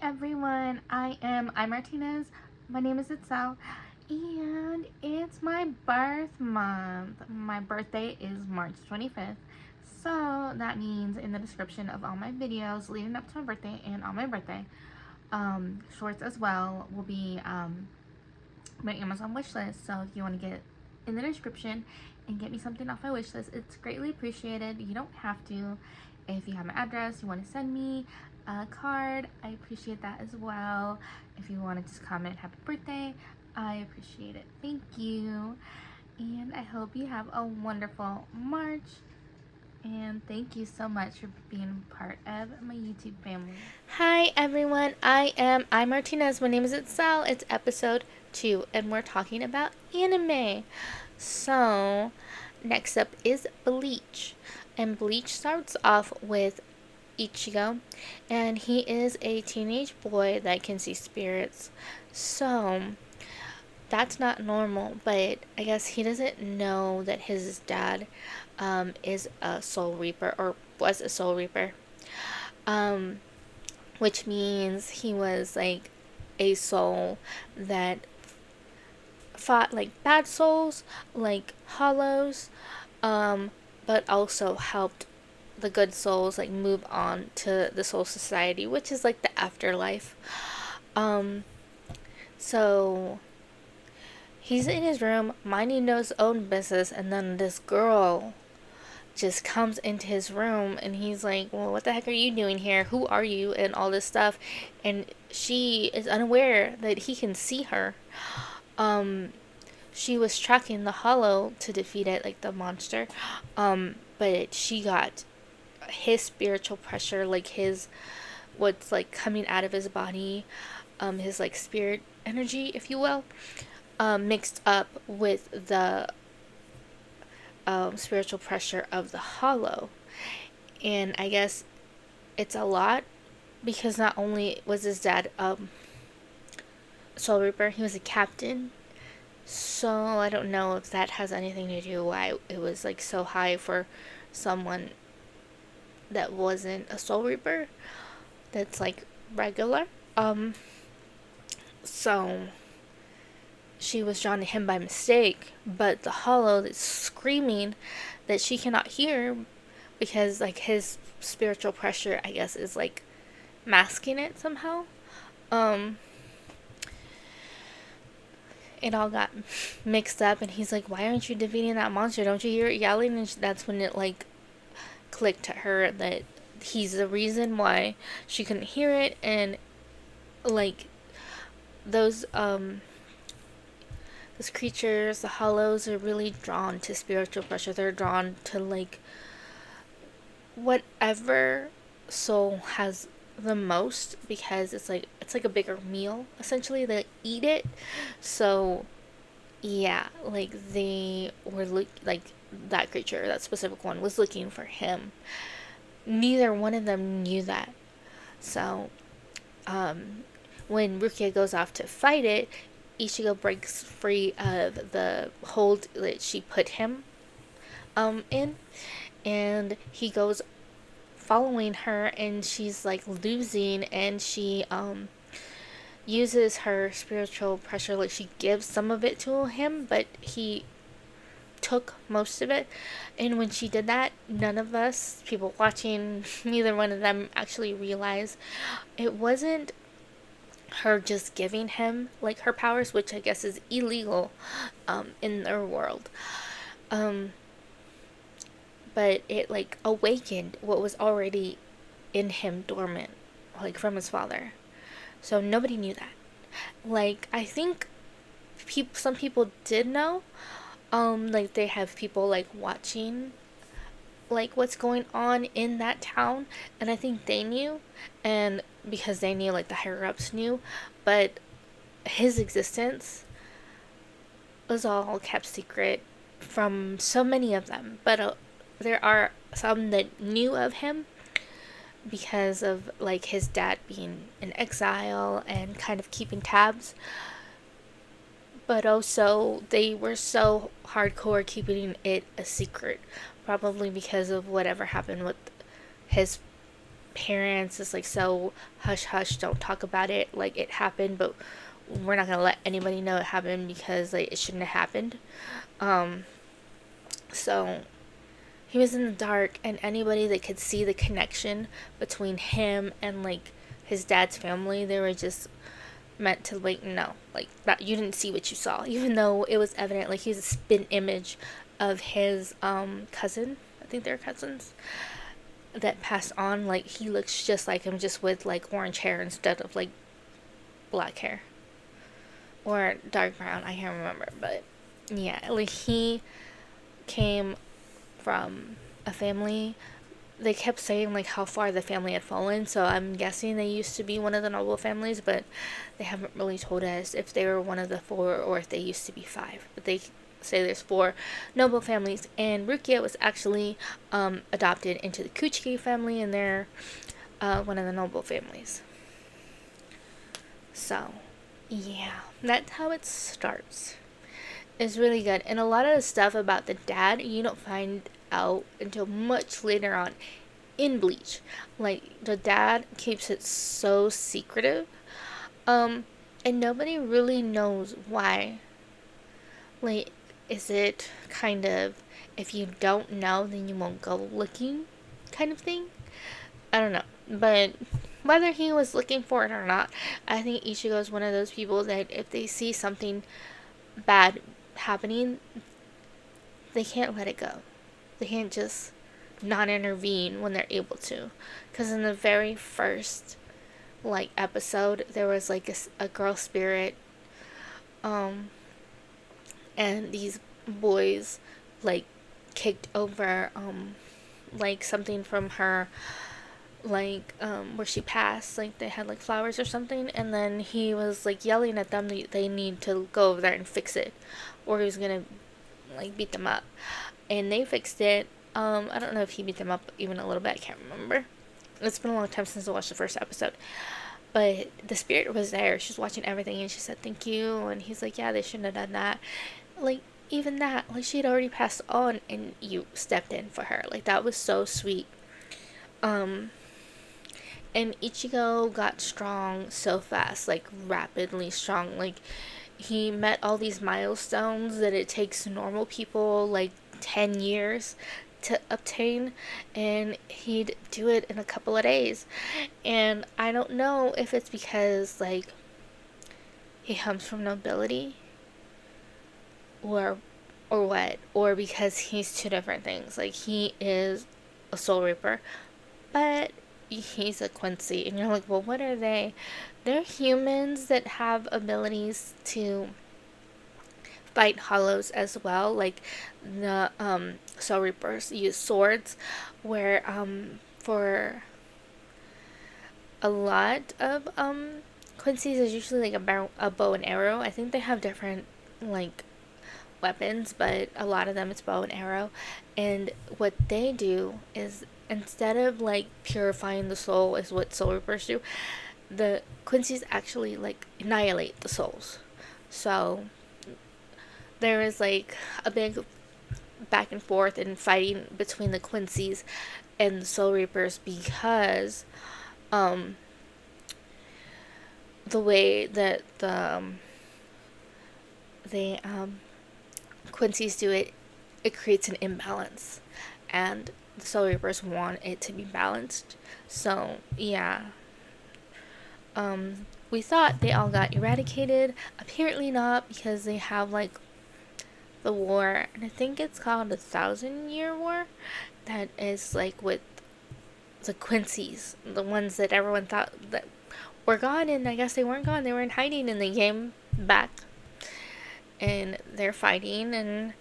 everyone, I'm Martinez. My name is Itzell, and it's my birth month. My birthday is March 25th, so that means in the description of all my videos leading up to my birthday and on my birthday, shorts as well, will be my Amazon wish list. So if you want to get in the description and get me something off my wish list, it's greatly appreciated. You don't have to. If you have my address, you want to send me a card, I appreciate that as well. If you want to just comment happy birthday, I appreciate it. Thank you. And I hope you have a wonderful March. And thank you so much for being part of my YouTube family. Hi everyone, I'm Martinez. My name is Itzell. It's episode 2 and we're talking about anime. So, next up is Bleach. And Bleach starts off with Ichigo, and he is a teenage boy that can see spirits. So, that's not normal, but I guess he doesn't know that his dad is a soul reaper, or was a soul reaper. Which means he was like a soul that fought like bad souls, like hollows, but also helped the good souls like move on to the soul society, which is like the afterlife. So he's in his room minding his own business, and then this girl just comes into his room and he's like, well, what the heck are you doing here? Who are you? And all this stuff. And she is unaware that he can see her. She was tracking the hollow to defeat it, like the monster. But she got his spiritual pressure, like his, what's like coming out of his body, his like spirit energy, if you will, mixed up with the spiritual pressure of the hollow. And I guess it's a lot because not only was his dad soul reaper, he was a captain. So I don't know if that has anything to do why it was like so high for someone that wasn't a soul reaper, that's like regular. So she was drawn to him by mistake, but the hollow that's screaming that she cannot hear because like his spiritual pressure, I guess, is like masking it somehow. It all got mixed up, and he's like, why aren't you defeating that monster? Don't you hear it yelling? And that's when it like clicked to her that he's the reason why she couldn't hear it. And like those creatures, the hollows, are really drawn to spiritual pressure. They're drawn to like whatever soul has the most, because it's like a bigger meal essentially. They eat it. So yeah, like they were like that creature, that specific one, was looking for him. Neither one of them knew that. So when Rukia goes off to fight it, Ichigo breaks free of the hold that she put him in, and he goes following her, and she's like losing, and she uses her spiritual pressure, like she gives some of it to him, but he took most of it. And when she did that, none of us people watching, neither one of them actually realized it wasn't her just giving him like her powers, which I guess is illegal in their world. But it like awakened what was already in him dormant, like from his father. So nobody knew that. Like I think some people did know. Like they have people like watching like what's going on in that town, and I think they knew, and because they knew, like the higher ups knew, but his existence was all kept secret from so many of them. But there are some that knew of him because of like his dad being in exile and kind of keeping tabs. But also they were so hardcore keeping it a secret, probably because of whatever happened with his parents is like so hush hush, don't talk about it, like it happened, but we're not gonna let anybody know it happened because like it shouldn't have happened. So he was in the dark, and anybody that could see the connection between him and like his dad's family, they were just meant to like no, like that you didn't see what you saw, even though it was evident like he was a spin image of his cousin. I think they're cousins that passed on. Like he looks just like him, just with like orange hair instead of like black hair or dark brown. I can't remember, but yeah, like he came from a family. They kept saying like how far the family had fallen, so I'm guessing they used to be one of the noble families, but they haven't really told us if they were one of the four or if they used to be five. But they say there's four noble families, and Rukia was actually adopted into the Kuchiki family, and they're one of the noble families. So yeah, that's how it starts. It's really good, and a lot of the stuff about the dad you don't find out until much later on in Bleach. Like the dad keeps it so secretive, and nobody really knows why. Like, is it kind of if you don't know, then you won't go looking, kind of thing? I don't know, but whether he was looking for it or not, I think Ichigo is one of those people that if they see something bad happening, they can't let it go. They can't just not intervene when they're able to. Because in the very first like episode, there was like a girl spirit, and these boys like kicked over like something from her, like where she passed, like they had like flowers or something, and then he was like yelling at them that they need to go over there and fix it, or he was gonna like beat them up, and they fixed it. I don't know if he beat them up even a little bit, I can't remember. It's been a long time since I watched the first episode, but the spirit was there. She was watching everything, and she said thank you, and he's like, yeah, they shouldn't have done that. Like, even that, like, she had already passed on and you stepped in for her. Like, that was so sweet. And Ichigo got strong so fast, like rapidly strong. Like, he met all these milestones that it takes normal people like 10 years to obtain, and he'd do it in a couple of days. And I don't know if it's because like he comes from nobility, or what, or because he's two different things. Like, he is a soul reaper, but he's a Quincy, and you're like, well, what are they? They're humans that have abilities to fight hollows as well. Like the soul reapers use swords, where for a lot of Quincy's is usually like a bow and arrow. I think they have different like weapons, but a lot of them it's bow and arrow. And what they do is, instead of like purifying the soul is what soul reapers do, the Quincy's actually like annihilate the souls. So there is like a big back and forth and fighting between the Quincy's and the soul reapers, because the way that the Quincy's do it, it creates an imbalance, and the soul reapers want it to be balanced. So yeah, we thought they all got eradicated. Apparently not, because they have like the war, and I think it's called the 1,000-year war, that is like with the Quincy's, the ones that everyone thought that were gone, and I guess they weren't gone, they were in hiding, and they came back and they're fighting. And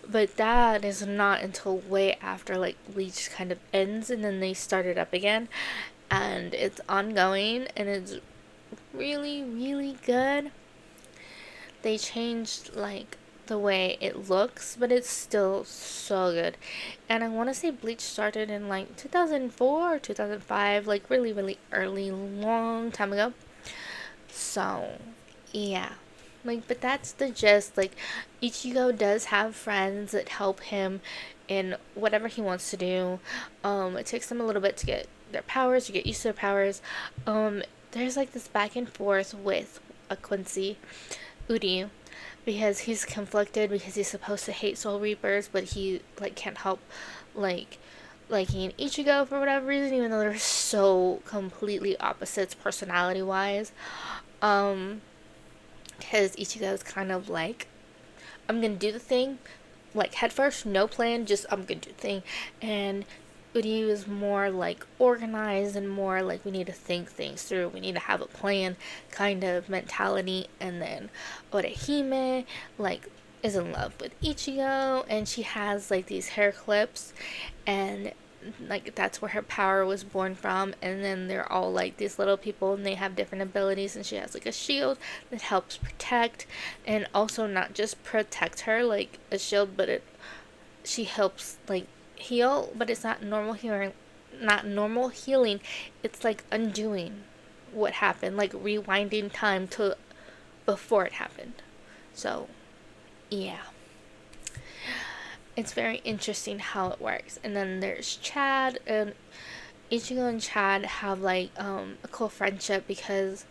but that is not until way after like Bleach kind of ends, and then they start it up again, and it's ongoing, and it's really, really good. They changed like the way it looks, but it's still so good. And I want to say Bleach started in like 2004 or 2005, like really, really early, long time ago. So yeah, like, but that's the gist. Like, Ichigo does have friends that help him in whatever he wants to do. It takes him a little bit to get their powers, you get used to their powers. There's like this back and forth with a Quincy Udi, because he's conflicted because he's supposed to hate Soul Reapers, but he like can't help like liking Ichigo for whatever reason, even though they're so completely opposites personality wise. Because Ichigo is kind of like, I'm gonna do the thing, like head first, no plan, just I'm gonna do the thing. And Uryu is more like organized and more like we need to think things through, we need to have a plan kind of mentality. And then Orihime like is in love with Ichigo, and she has like these hair clips, and like that's where her power was born from. And then they're all like these little people, and they have different abilities, and she has like a shield that helps protect, and also not just protect her like a shield, but she helps like heal, but it's not normal healing, not normal healing. It's like undoing what happened, like rewinding time to before it happened. So yeah, it's very interesting how it works. And then there's Chad, and Ichigo and Chad have like a cool friendship because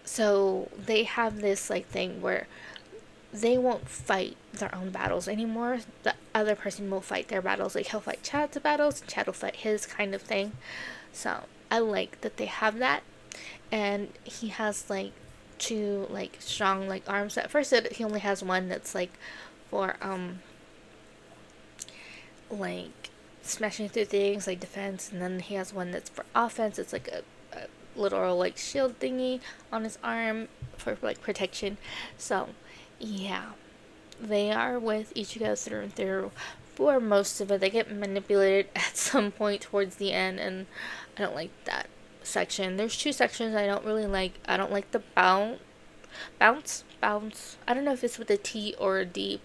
so they have this like thing where they won't fight their own battles anymore. The other person will fight their battles. Like he'll fight Chad's battles, Chad will fight his kind of thing. So I like that they have that. And he has like two like strong like arms. At first he only has one that's like for like smashing through things like defense, and then he has one that's for offense. It's like a literal like shield thingy on his arm for like protection. So yeah, they are with Ichigo through and through for most of it. They get manipulated at some point towards the end, and I don't like that section. There's two sections I don't really like. I don't like the bounce. I don't know if it's with a T or a D.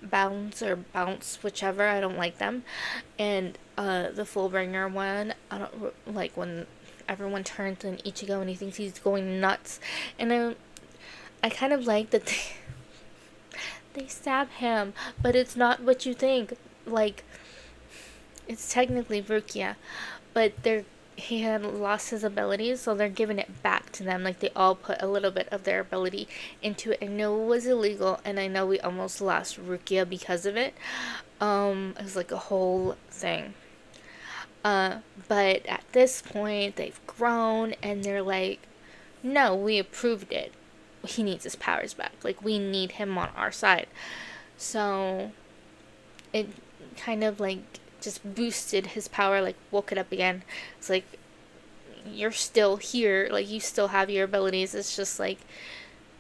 Bounce or bounce, whichever. I don't like them. And the Fullbringer one, I don't like when everyone turns on Ichigo and he thinks he's going nuts. And I kind of like that they stab him, but it's not what you think. Like, it's technically Rukia, but he had lost his abilities, so they're giving it back to them. Like, they all put a little bit of their ability into it. I know it was illegal, and I know we almost lost Rukia because of it. It was like a whole thing. But at this point, they've grown, and they're like, no, we approved it. He needs his powers back. Like, we need him on our side. So it kind of like just boosted his power, like woke it up again. It's like, you're still here, like you still have your abilities. It's just like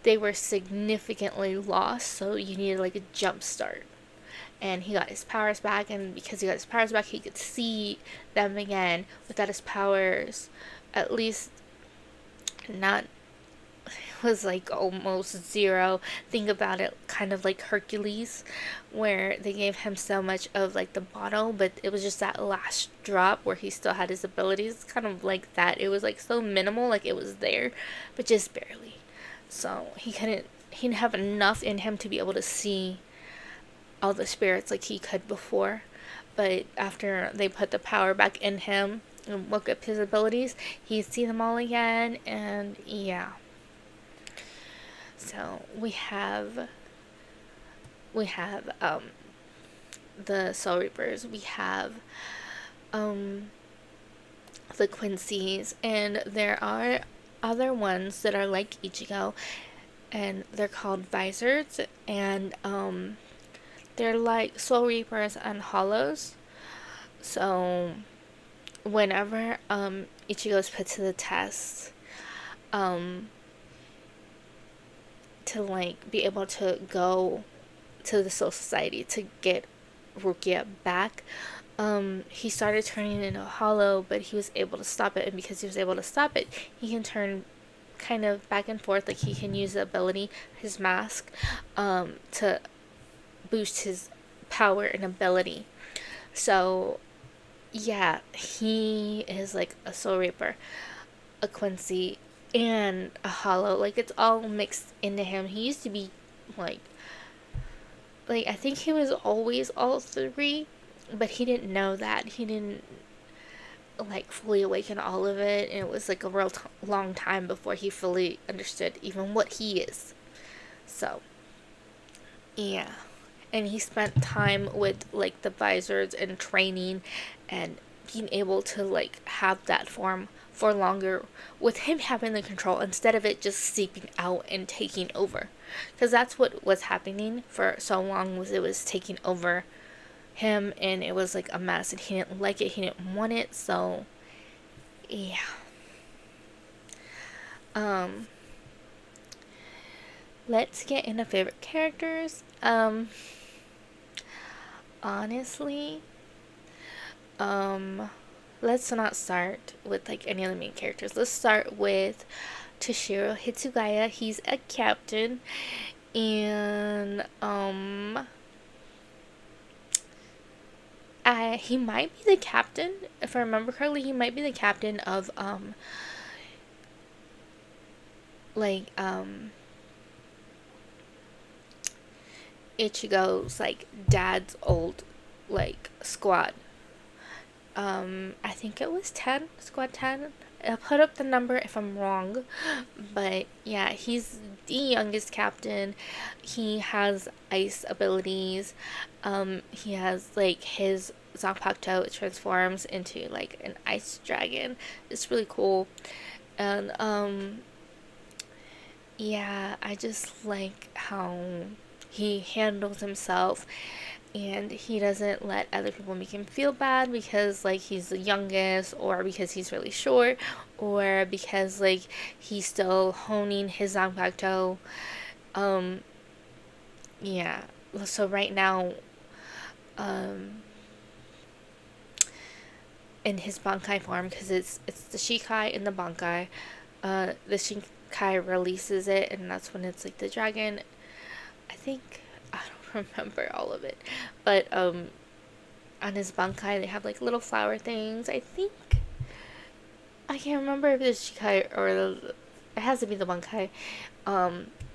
they were significantly lost, so you needed like a jump start. And he got his powers back, and because he got his powers back, he could see them again. Without his powers, at least not, was like almost zero. Think about it, kind of like Hercules, where they gave him so much of like the bottle, but it was just that last drop where he still had his abilities. Kind of like that. It was like so minimal, like it was there, but just barely. So he didn't have enough in him to be able to see all the spirits like he could before. But after they put the power back in him and woke up his abilities, he'd see them all again. And yeah, so we have the Soul Reapers, we have the Quincy's, and there are other ones that are like Ichigo, and they're called Visors, and they're like Soul Reapers and Hollows. So whenever Ichigo's put to the test, to like be able to go to the Soul Society to get Rukia back, he started turning into a hollow, but he was able to stop it. And because he was able to stop it, he can turn kind of back and forth. Like he can use the ability, his mask, to boost his power and ability. So yeah, he is like a Soul Reaper, a Quincy, and a hollow. Like it's all mixed into him. He used to be like I think he was always all three, but he didn't know that. He didn't like fully awaken all of it, and it was like a real long time before he fully understood even what he is. So yeah, and he spent time with like the visors and training and being able to like have that form for longer with him having the control instead of it just seeping out and taking over, because that's what was happening for so long, was it was taking over him, and it was like a mess, and he didn't like it, he didn't want it. So yeah. um let's get into favorite characters. Honestly, let's not start with like any of the main characters. Let's start with Toshiro Hitsugaya. He's a captain, and he might be the captain, if I remember correctly. He might be the captain of like Ichigo's like dad's old like squad. I think it was 10, squad 10. I'll put up the number if I'm wrong, but yeah, he's the youngest captain. He has ice abilities. He has like his Zanpakuto transforms into like an ice dragon. It's really cool, and yeah, I just like how he handles himself, and he doesn't let other people make him feel bad because like he's the youngest, or because he's really short, or because like he's still honing his Zanpakuto. Um yeah. So right now, um in his Bankai form, because it's the Shikai and the Bankai, the Shikai releases it, and that's when it's like the dragon. I think, I don't remember all of it, but on his Bankai they have like little flower things. I think, I can't remember if it's Shikai or it has to be the Bankai.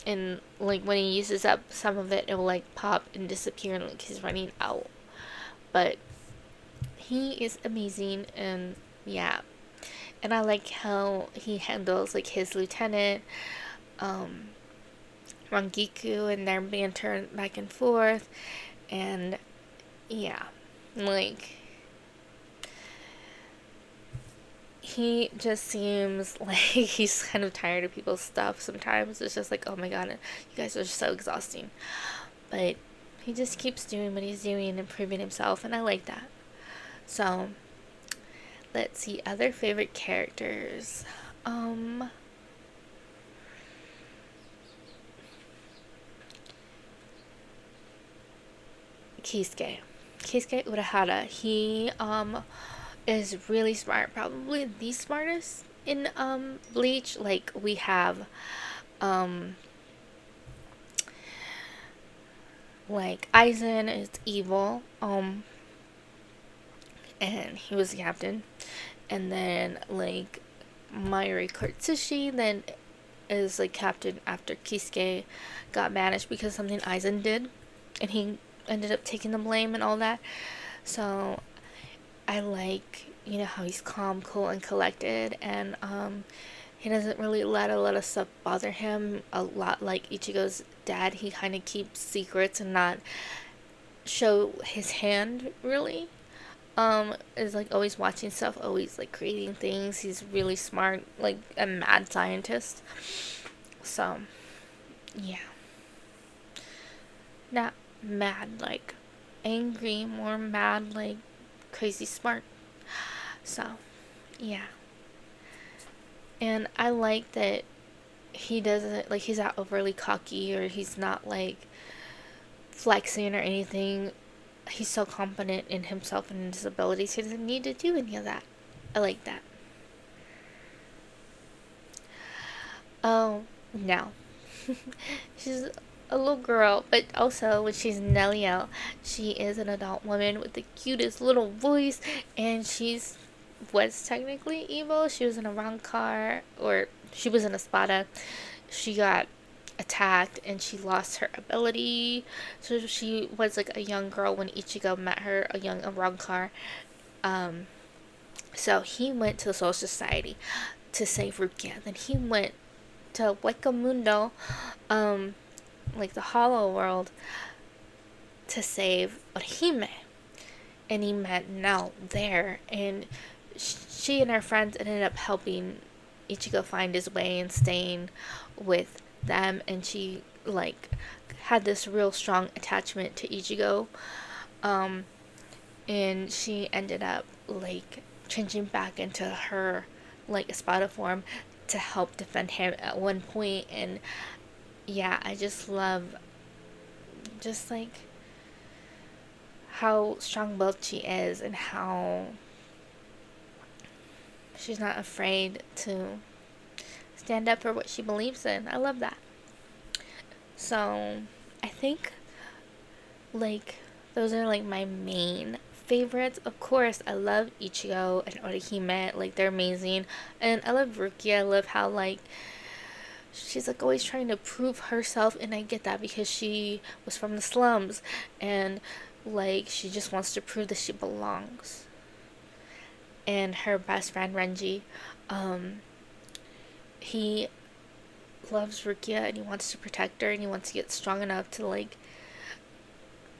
And like when he uses up some of it, it will like pop and disappear, and like he's running out. But he is amazing, and yeah, and I like how he handles like his lieutenant, Rangiku, and their banter back and forth, and yeah, like he just seems like he's kind of tired of people's stuff sometimes. It's just like, oh my god, you guys are so exhausting. But he just keeps doing what he's doing and improving himself, and I like that. So, let's see, other favorite characters. Keisuke Urahara. He is really smart, probably the smartest in Bleach. Like we have like Aizen is evil, and he was the captain, and then like Mayuri Kurtsushi then is like captain after Kisuke got banished because something Aizen did, and he ended up taking the blame and all that. So I like, you know, how he's calm, cool, and collected, and he doesn't really let a lot of stuff bother him. A lot like Ichigo's dad, he kind of keeps secrets and not show his hand really. Is like always watching stuff, always like creating things. He's really smart, like a mad scientist. So yeah, not mad like angry, more mad like crazy smart. So yeah, and I like that he doesn't like, he's not overly cocky, or he's not like flexing or anything. He's so confident in himself and in his abilities, he doesn't need to do any of that. I like that. Oh, no. She's a little girl, but also when she's Neliel, she is an adult woman with the cutest little voice, and she's was technically evil. She was in a wrong car, or she was in a Espada. She got attacked and she lost her ability. So she was like a young girl when Ichigo met her, a young Arrancar. So he went to the Soul Society to save Rukia. Then he went to Wakamundo, like the Hollow World, to save Orihime. And he met Nell there, and she and her friends ended up helping Ichigo find his way and staying with them, and she like had this real strong attachment to Ichigo, and she ended up like changing back into her like Espada form to help defend him at one point. And yeah, I just love just like how strong-willed she is and how she's not afraid to stand up for what she believes in. I love that. So I think like those are like my main favorites. Of course, I love Ichigo and Orihime, like they're amazing. And I love Rukia. I love how like she's like always trying to prove herself, and I get that because she was from the slums and like she just wants to prove that she belongs. And her best friend Renji, he loves Rukia and he wants to protect her and he wants to get strong enough to like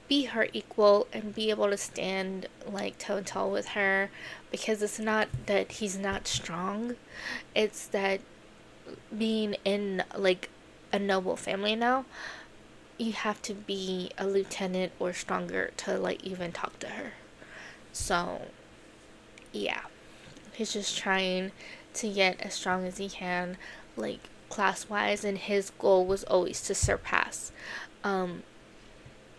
be her equal and be able to stand like toe to toe with her, because it's not that he's not strong, it's that being in like a noble family now, you have to be a lieutenant or stronger to like even talk to her. So yeah, he's just trying to get as strong as he can, like class wise, and his goal was always to surpass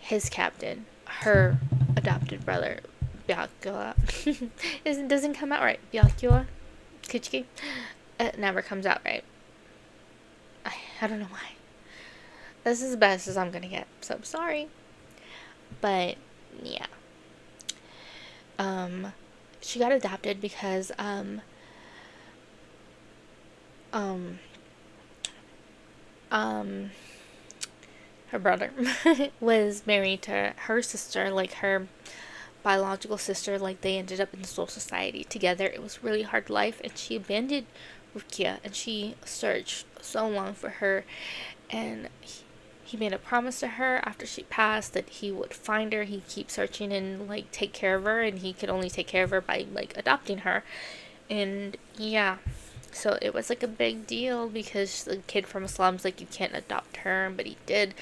his captain, her adopted brother, Byakuya. It doesn't come out right. Byakuya? Kuchiki? It never comes out right. I don't know why. This is the best as I'm gonna get, so I'm sorry. But yeah. She got adopted because her brother was married to her sister, like her biological sister. Like they ended up in the Soul Society together. It was really hard life, and she abandoned Rukia, and she searched so long for her, and he made a promise to her after she passed that he would find her. He'd keep searching and like take care of her, and he could only take care of her by like adopting her. And yeah, so it was like a big deal because the kid from slums, like you can't adopt her, but he did.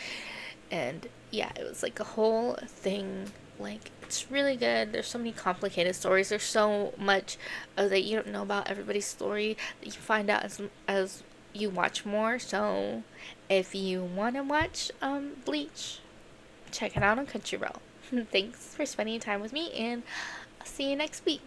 And yeah, it was like a whole thing. Like it's really good. There's so many complicated stories. There's so much that you don't know about everybody's story that you find out as you watch more. So if you want to watch Bleach, check it out on Crunchyroll. Thanks for spending time with me, and I'll see you next week.